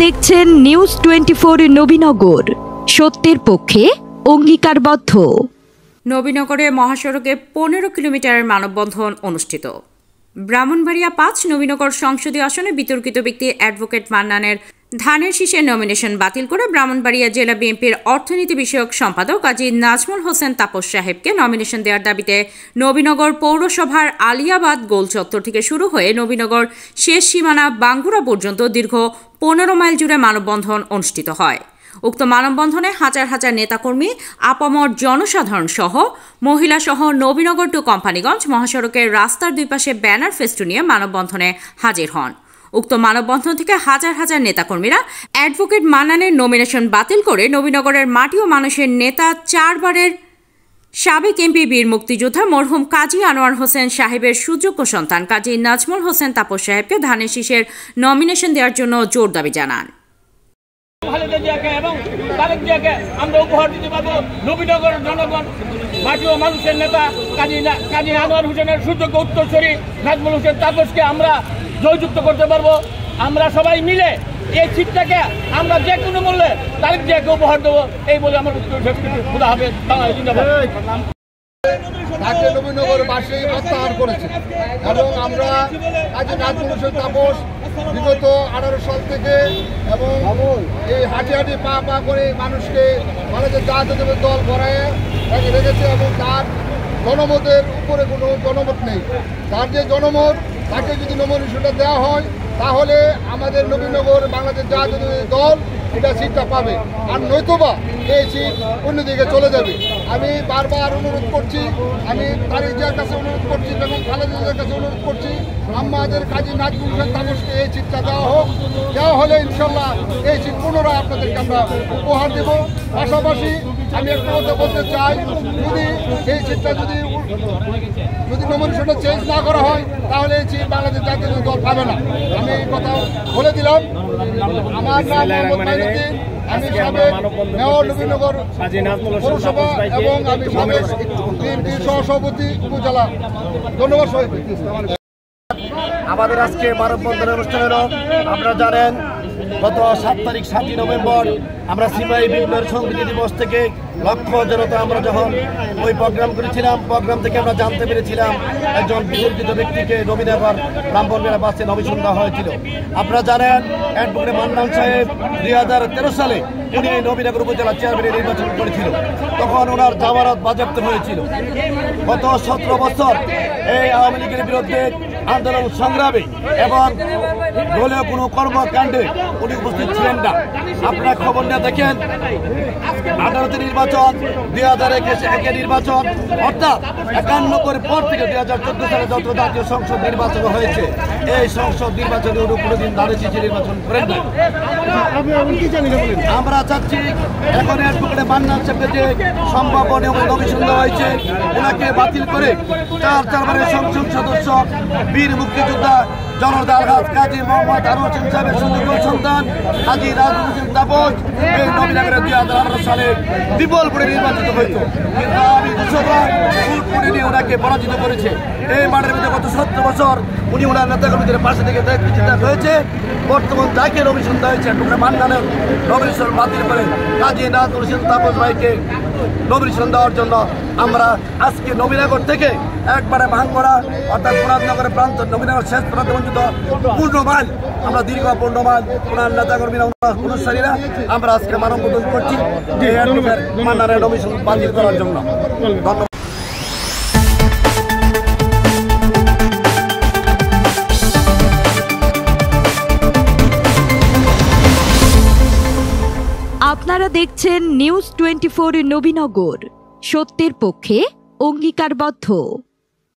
দেখছেন নিউজ 24 নবীনগর, সত্যের পক্ষে অঙ্গীকারবদ্ধ। নবীনগরে মহাসড়কে 15 কিলোমিটারের মানববন্ধন অনুষ্ঠিত। ব্রাহ্মণবাড়িয়া 5 নবীনগর সংসদীয় আসনে বিতর্কিত ব্যক্তি অ্যাডভোকেট মান্নানের ধানের শীষের নমিনেশন বাতিল করে ব্রাহ্মণবাড়িয়া জেলা বিএনপির অর্থনীতি বিষয়ক সম্পাদক কাজী নাজমুল হোসেন তাপস সাহেবকে নমিনেশন দেওয়ার দাবিতে নবীনগর পৌরসভার আলিয়াবাদ গোল চত্বর থেকে শুরু হয়ে নবীনগর শেষ সীমানা বাঙ্গুরা পর্যন্ত দীর্ঘ 15 মাইল জুড়ে মানববন্ধন অনুষ্ঠিত হয়। উক্ত মানববন্ধনে হাজার হাজার নেতাকর্মী, আপামর জনসাধারণ সহ মহিলা সহ নবীনগর টু কোম্পানিগঞ্জ মহাসড়কের রাস্তার দুই পাশে ব্যানার ফেস্টুন নিয়ে মানববন্ধনে হাজির হন। উক্ত মানববন্ধন থেকে হাজার হাজার নেতাকর্মীরা অ্যাডভোকেট মান্নানের নমিনেশন বাতিল করে নবীনগরের মাটি ও মানুষের নেতা 4 বারের সাবেক এমপি বীর মুক্তিযোদ্ধা মরহুম কাজী আনোয়ার হোসেন সাহেবের সুযোগ্য সন্তান কাজী নাজমুল হোসেন তাপস সাহেবকে ধানের শীষের নমিনেশন দেওয়ার জন্য জোর দাবি জানান। আমরা উপহার দিতে পারবো নবীনগরের জনগণ মাটি ও মানুষের নেতা কাজী আনোয়ার হোসেনের সুযোগ্য উত্তরসূরি নাজমুল হোসেন তাপসকে আমরা জয়যুক্ত করতে পারবো। আমরা সবাই মিলে এই সিটটাকে আমরা যে কোনো মূল্যে তারিখ জিয়াকে উপহার দেবো, এই বলে আমার খোদা হবে। তাকে নবীনগরবাসী প্রত্যাহার করেছে এবং আমরা কাজী নাজমুল হোসেন তাপস বিগত 18 সাল থেকে এবং এই হাঁটি হাঁটি পা পা করে মানুষকে বাংলাদেশ জাতীয়তাবাদী দল গড়ায় রেখেছে এবং তার জনমতের উপরে কোনো জনমত নেই। তার যে জনমত, তাকে যদি নমিনেশনটা দেওয়া হয় তাহলে আমাদের নবীনগর বাংলাদেশ জাতীয়তাবাদী দল এটা সিটটা পাবে, আর নয়তোবা এই সিট অন্যদিকে চলে যাবে। আমি বারবার অনুরোধ করছি, আমি তারিক জিয়ার কাছে অনুরোধ করছি এবং খালেদা জিয়ার কাছে অনুরোধ করছি, আমাদের কাজী নাজমুল হোসেন তাপসকে এই সিটটা দেওয়া হোক। দেওয়া হলে ইনশাল্লাহ এই সিট পুনরায় আপনাদেরকে আমরা উপহার দেব। পাশাপাশি আমি একটা কথা বলতে চাই, যদি এই সিটটা যদি নমিনেশনটা চেঞ্জ না করা হয় তাহলে এই সিট বাংলাদেশ জাতীয় দল পাবে না। আমি এই কথা বলে দিলাম। আমার নাম মোহাম্মদ মাইনুদ্দিন, আমি সাবেক মেয়র নবীনগর পৌরসভা এবং আমি সাবেক বিএনপি সহসভাপতি উপজেলা। ধন্যবাদ সবাইকে। আমাদের আজকে মানববন্ধন অনুষ্ঠান হলো, আপনারা জানেন গত 7 তারিখ 7 নভেম্বর আমরা সিপাহী বিপ্লবের সংহতি দিবস থেকে লক্ষ জনতা আমরা যখন ওই প্রোগ্রাম করেছিলাম, প্রোগ্রাম থেকে আমরা জানতে পেরেছিলাম একজন বিতর্কিত ব্যক্তিকে নবীনগর ব্রাহ্মণবাড়িয়া বাসে নমিনেশন দেওয়া হয়েছিল। আপনারা জানেন অ্যাডভোকেট মান্নান সাহেব 2013 সালে উনি নবীনগর উপজেলা চেয়ারম্যানের নির্বাচন করেছিল, তখন ওনার জামানত বাজেয়াপ্ত হয়েছিল। গত 17 বছর এই আওয়ামী লীগের বিরুদ্ধে আন্দোলন সংগ্রামে এবং দলীয় কোনো কর্মকাণ্ডে উনি উপস্থিত ছিলেন না। আপনারা খবর নিয়ে দেখেন 18তে নির্বাচন, 2021 নির্বাচন, অর্থাৎ 51 পর থেকে 2014 সালে যত জাতীয় সংসদ নির্বাচন হয়েছে এই সংসদ নির্বাচনে উনি কোনোদিন ধানের শীষে নির্বাচন করেন না। আমরা চাচ্ছি এখন অ্যাডভোকেট মান্নান সাহেবকে যে সম্ভাব্য নমিনেশন দেওয়া হয়েছে ওনাকে বাতিল করে 4 বারের সংসদ সদস্য বীর মুক্তিযোদ্ধা জনতা কাজী মোহাম্মদ আনোয়ার হোসেন সাহেবের সুযোগ্য সন্তান কাজী নাজমুল হোসেন তাপস এই নবীনগরে 2018 সালে বিপুল ভোটে নির্বাচিত হইত, কিন্তু আমি 200 বার ভোট নিয়ে ওনাকে পরাজিত করেছে। এই মাঠের ভিতরে গত 17 বছর উনি ওনার নেতাকর্মীদের পাশে থেকে দায়িত্ব হয়েছে। বর্তমান তাকে নমিনেশন দেওয়া হয়েছে অ্যাডভোকেট মান্নানের নমিনেশন বাতিল করে কাজী নাজমুল হোসেন তাপস ভাইকে নমিনেশন দেওয়ার জন্য আমরা আজকে নবীনগর থেকে একবারে ভাঙ্গড়া অর্থাৎ মুরাদনগরের প্রান্ত নবীনগর শেষ প্রান্ত পর্যন্ত 15 মাইল আমরা দীর্ঘ 15 মাইল ওনার নেতাকর্মীরা অনুসারীরা আমরা আজকে মানববন্ধন করছি যে অ্যাডভোকেট মান্নানের নমিনেশন বাতিল করার জন্য। ধন্যবাদ। আপনারা দেখছেন নিউজ 24 নবীনগর, সত্যের পক্ষে অঙ্গীকারবদ্ধ।